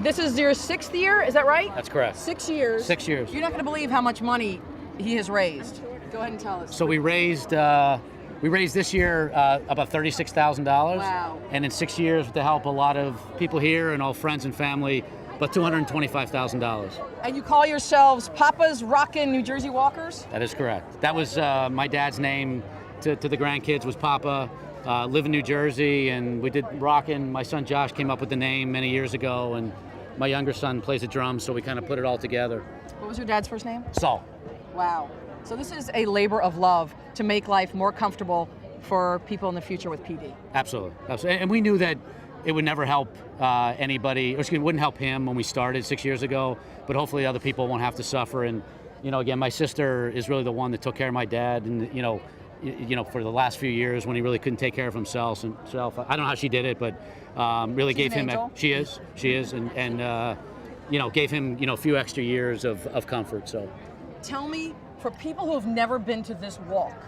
This is your 6th year, is that right? That's correct. 6 years. 6 years. You're not going to believe how much money he has raised. Go ahead and tell us. So we raised this year about $36,000. Wow. And in 6 years, with the help of a lot of people here and all friends and family, about $225,000. And you call yourselves Papa's Rockin NJ Walkers? That is correct. That was my dad's name to the grandkids was Papa. Live in New Jersey, and we did Rockin. My son Josh came up with the name many years ago, and my younger son plays the drums, so we kind of put it all together. What was your dad's first name? Saul. Wow. So this is a labor of love to make life more comfortable for people in the future with PD. Absolutely. Absolutely. And we knew that it would never help anybody, or excuse me, it wouldn't help him when we started 6 years ago, but hopefully other people won't have to suffer. And, again, my sister is really the one that took care of my dad, and, for the last few years when he really couldn't take care of himself. I don't know how she did it, but really She's gave him. angel. She is, and gave him a few extra years of comfort. So, Tell me, for people who have never been to this walk,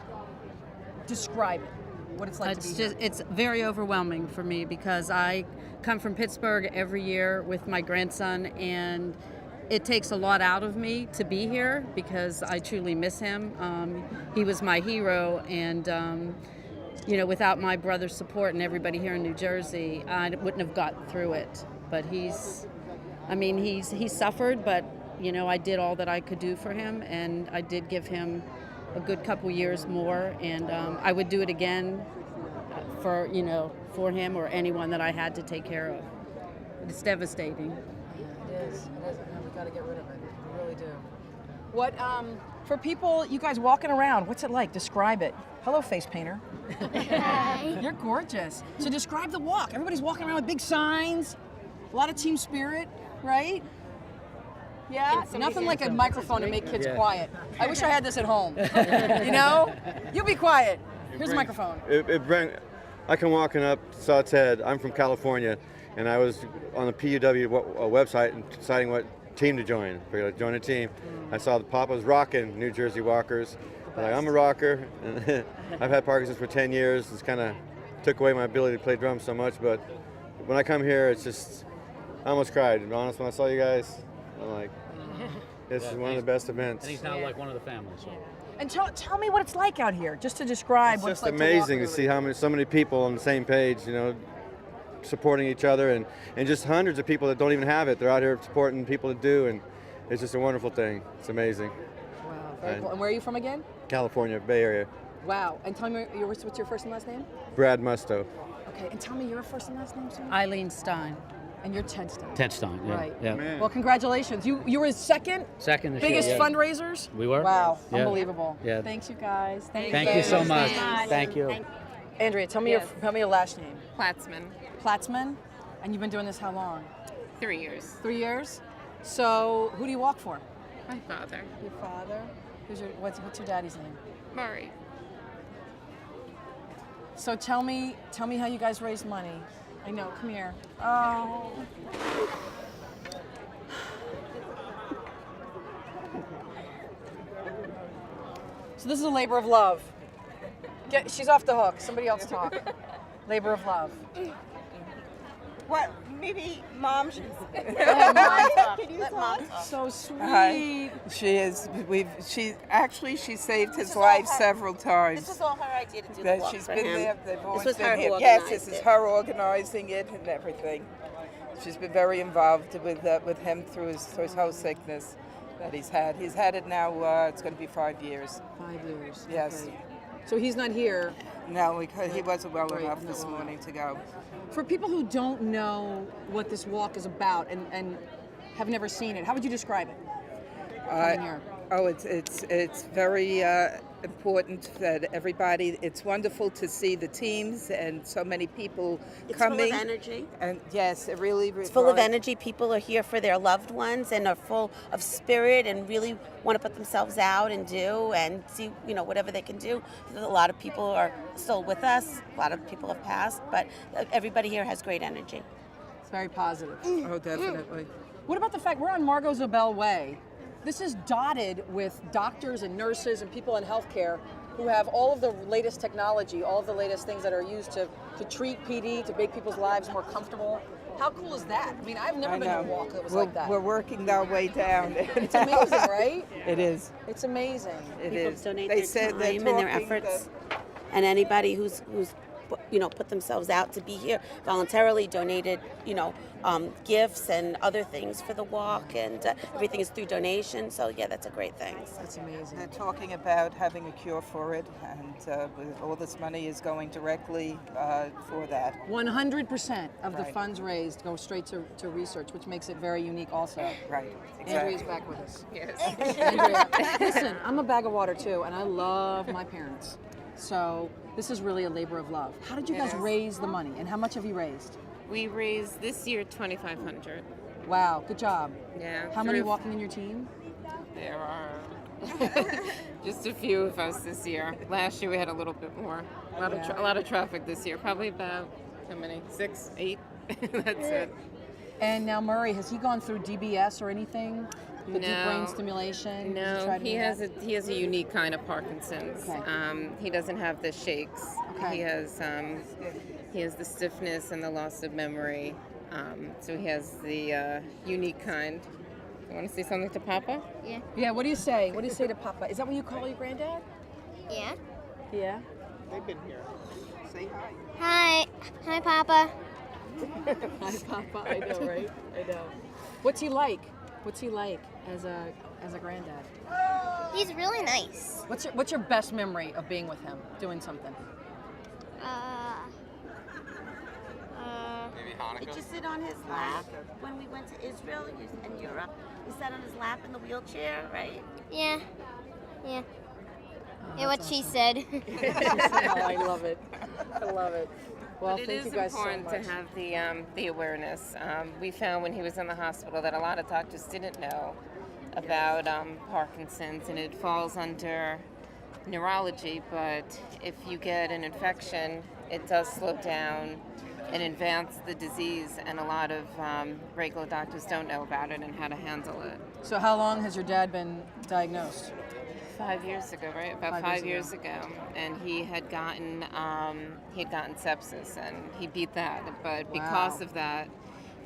describe it. What it's like to be here. It's very overwhelming for me because I come from Pittsburgh every year with my grandson, and it takes a lot out of me to be here because I truly miss him. He was my hero, and without my brother's support and everybody here in New Jersey, I wouldn't have gotten through it. But he suffered, but I did all that I could do for him, and I did give him a good couple years more, and I would do it again for him or anyone that I had to take care of. It's devastating. It is. We got to get rid of it. We really do. What, for people, you guys walking around, what's it like? Describe it. Hello, face painter. Hi. You're gorgeous. So describe the walk. Everybody's walking around with big signs, a lot of team spirit, right? Yeah, nothing like a microphone to make kids quiet. I wish I had this at home. You be quiet. Here's the microphone. I come walking up, saw Ted. I'm from California, and I was on the PUW website and deciding what team to join. Figured I'd join a team. I saw the Papa's Rockin NJ Walkers. I'm a rocker, and I've had Parkinson's for 10 years. It's kind of took away my ability to play drums so much, but when I come here, it's just, I almost cried. To be honest, when I saw you guys, I'm like, this is one of the best events. and he's now like one of the family. So. And tell me what it's like out here, just to describe It's what just it's like amazing to to walk see so many people on the same page, supporting each other, and just hundreds of people that don't even have it. They're out here supporting people that do, and it's just a wonderful thing. It's amazing. Wow, very cool. And where are you from again? California, Bay Area. Wow. And tell me, what's your first and last name? Brad Musto. Okay, and tell me your first and last name, sir? Eileen Stein. And you're Ted Stein. Ted Stein. Yeah. Right. Yeah. Well, congratulations. You were second Second this biggest year, yeah. fundraisers? We were. Wow, Yeah. unbelievable. Yeah. Thanks, you guys. Thank you so much. Nice. Thank you. Andrea, tell me your last name. Platzman, Platzman. And you've been doing this how long? 3 years. 3 years? So who do you walk for? My father, Your father. What's your daddy's name? Murray. So tell me how you guys raise money. I know, come here. Oh. So this is a labor of love. She's off the hook. Somebody else talk. Labor of love. What? Maybe Mom should. Let Mom talk. Can you talk? So sweet. Hi. She is. She saved his is all life her- several times. This was all her idea to do the That walk she's for been him. there. They've always was been her who here. Yes, organized this is it. her organizing it and everything. She's been very involved with him through his whole sickness that he's had. He's had it now. It's going to be 5 years. 5 years. Yes. Okay. So he's not here. No, he wasn't well Right, enough no. this morning to go. For people who don't know what this walk is about and have never seen it, how would you describe it? Coming here. Oh, it's very important that everybody. It's wonderful to see the teams and so many people It's coming. full of energy. And yes, it really. It's full of energy. People are here for their loved ones and are full of spirit and really want to put themselves out and do and see, whatever they can do. A lot of people are still with us. A lot of people have passed, but everybody here has great energy. It's very positive. Oh, definitely. What about the fact we're on Margot Zabel Way? This is dotted with doctors and nurses and people in healthcare who have all of the latest technology, all of the latest things that are used to treat PD, to make people's lives more comfortable. How cool is that? I mean, I've never I been to a know. walk that was we're, like that. We're working our way down. It's amazing, right? It is. It's amazing. It People is. donate They their said time they're and their talking efforts. And anybody who's put themselves out to be here voluntarily donated, gifts and other things for the walk, and everything is through donation. So yeah, that's a great thing. That's amazing. They're talking about having a cure for it, and all this money is going directly for that. 100% of the Right. funds raised go straight to research, which makes it very unique also. Right. Andrea's back with us. Yes. Andrea, listen, I'm a bag of water too, and I love my parents. So this is really a labor of love. How did you guys raise the money, and how much have you raised? We raised this year $2,500. Wow, good job. Yeah. How many through- walking in your team? There are just a few of us this year. Last year we had a little bit more. A lot of traffic this year. Probably about how many? 6, 8. That's it. And now Murray, has he gone through DBS or anything? The deep No. brain stimulation? Has No, tried he any of has that? he has a unique kind of Parkinson's. Okay. He doesn't have the shakes. Okay. He has the stiffness and the loss of memory. So he has the unique kind. You want to say something to Papa? Yeah, what do you say? What do you say to Papa? Is that what you call your granddad? Yeah. Yeah. Say hi. Hi. Hi, Papa. Hi, Papa. I know, right? I know. What's he like? What's he like as a granddad? He's really nice. What's your best memory of being with him, doing something? Did you sit on his lap when we went to Israel and Europe? You sat on his lap in the wheelchair, right? Yeah. Yeah. Yeah, what she said. I love it. I love it. Well, But it thank is you guys important so much. to have the awareness. We found when he was in the hospital that a lot of doctors didn't know about Parkinson's, and it falls under neurology. But if you get an infection, it does slow down and advance the disease, and a lot of regular doctors don't know about it and how to handle it. So how long has your dad been diagnosed? 5 years ago, right? About 5 years ago, and he had gotten sepsis, and he beat that. But because of that,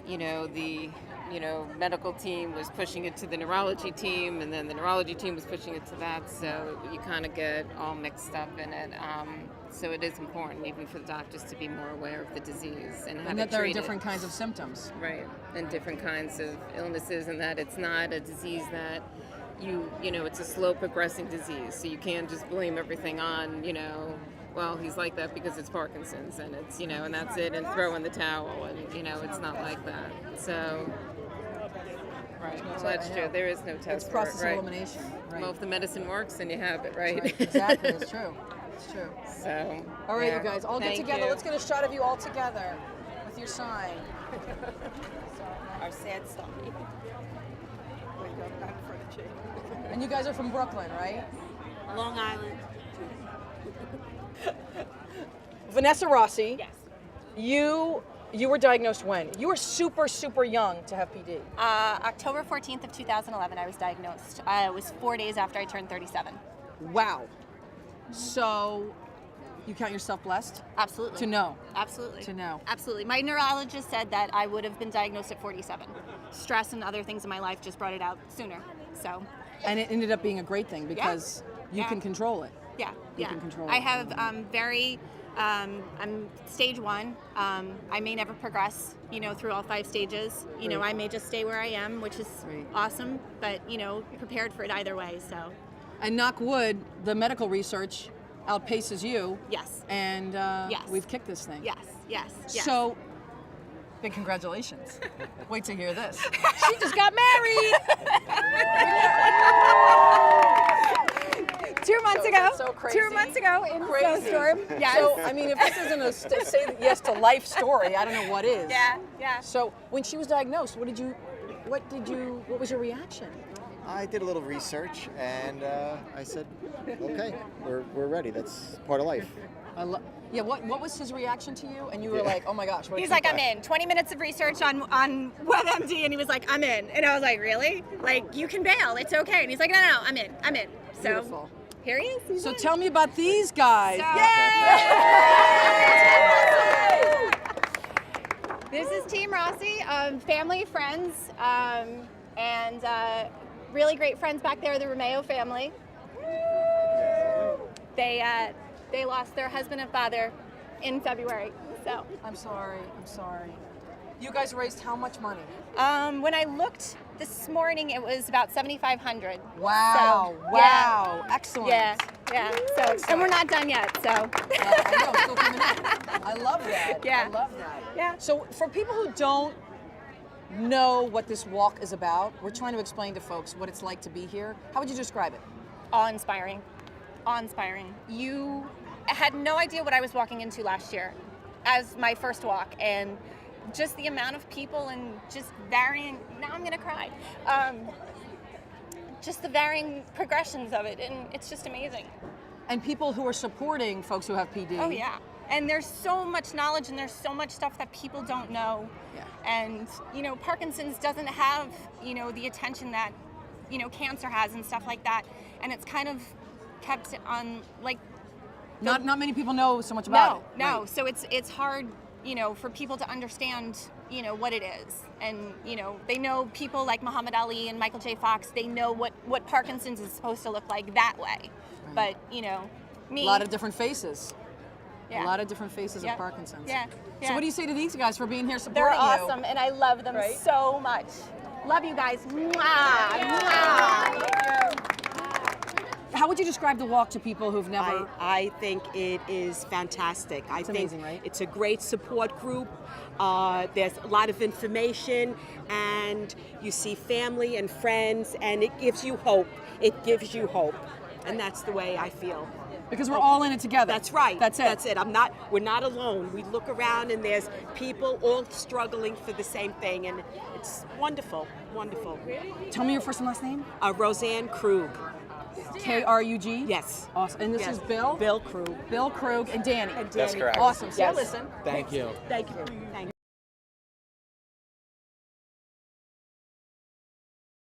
the medical team was pushing it to the neurology team, and then the neurology team was pushing it to that. So you kind of get all mixed up in it. So it is important, even for the doctors, to be more aware of the disease and how And to that there are treat different it. kinds of symptoms. Right, and different kinds of illnesses, and that it's not a disease that it's a slow progressing disease, so you can't just blame everything on, well, he's like that because it's Parkinson's, and it's, and that's it, and throw in the towel, and, it's not like that. So, right, so that's true. There is no test It's for process it, right? elimination. Right. Well, if the medicine works, then you have it, right? Right, exactly. It's true. It's true. So, All right, yeah. you guys, all get Thank together. you. Let's get a shot of you all together with your sign. Our sad story. And you guys are from Brooklyn, right? Long Island. Vanessa Rossi. Yes. You were diagnosed when? You were super, super young to have PD. October 14th of 2011, I was diagnosed. It was 4 days after I turned 37. Wow. So you count yourself blessed Absolutely. to know. Absolutely. To know. Absolutely. My neurologist said that I would have been diagnosed at 47. Stress and other things in my life just brought it out sooner. So, And it ended up being a great thing because you Yeah. can control it. yeah. You yeah. can control I it. have I'm stage 1. I may never progress, through all 5 stages. Right. I may just stay where I am, which is Right. awesome, but, prepared for it either way, so. And knock wood, the medical research outpaces you. Yes. And Yes. we've kicked this thing. Yes, yes, yes. So, big congratulations. Wait to hear this. She just got married! 2 months ago. So crazy. 2 months ago in the Crazy. snowstorm. Yes. So, I mean, if this isn't a say yes to life story, I don't know what is. Yeah, yeah. So, when she was diagnosed, what was your reaction? I did a little research, and I said, okay, we're ready. That's part of life. Yeah, what was his reaction to you? And you were like, oh my gosh. What He's like, I'm in. 20 minutes of research on WebMD, and he was like, I'm in. And I was like, really? Like, you can bail. It's okay. And he's like, no, I'm in. So Beautiful. here he is. He's So in. tell me about these guys. So- Yay! This is Team Rossi, family, friends, and really great friends back there, the Romeo family. They lost their husband and father in February, so. I'm sorry. You guys raised how much money? When I looked this morning, it was about $7,500. Wow, So, wow, excellent. Yeah. So, and we're not done yet, so. I know, still coming in. I love that. Yeah. I love that. Yeah. So for people who don't know what this walk is about, we're trying to explain to folks what it's like to be here. How would you describe it? Awe-inspiring. Awe-inspiring. You had no idea what I was walking into last year as my first walk, and just the amount of people and just varying, now I'm gonna cry, just the varying progressions of it, and it's just amazing. And people who are supporting folks who have PD. Oh yeah, and there's so much knowledge and there's so much stuff that people don't know. Yeah. And Parkinson's doesn't have the attention that cancer has and stuff like that, and it's kind of kept on like not many people know so much about it. No, Right. so it's hard for people to understand what it is, and they know people like Muhammad Ali and Michael J. Fox, they know what Parkinson's is supposed to look like that way, but me, A lot of different faces. Yeah. A lot of different faces Yeah. of Parkinson's. Yeah. So what do you say to these guys for being here supporting They're you? awesome, and I love them Right? so much. Love you guys. Mwah, mwah. How would you describe the walk to people who've never? I think it is fantastic. I think amazing, right? it's a great support group. There's a lot of information, and you see family and friends, and it gives you hope. It gives you hope, and that's the way I feel. Because we're all in it together. That's right. That's it. That's it. We're not alone. We look around, and there's people all struggling for the same thing, and it's wonderful, wonderful. Tell me your first and last name. Rosanne Krug. Krug? Yes. Awesome. And this Yes. is Bill? Bill Krug. Bill Krug and Danny. That's correct. Awesome. So Yes. listen. Thank you. Thank you. Thank you.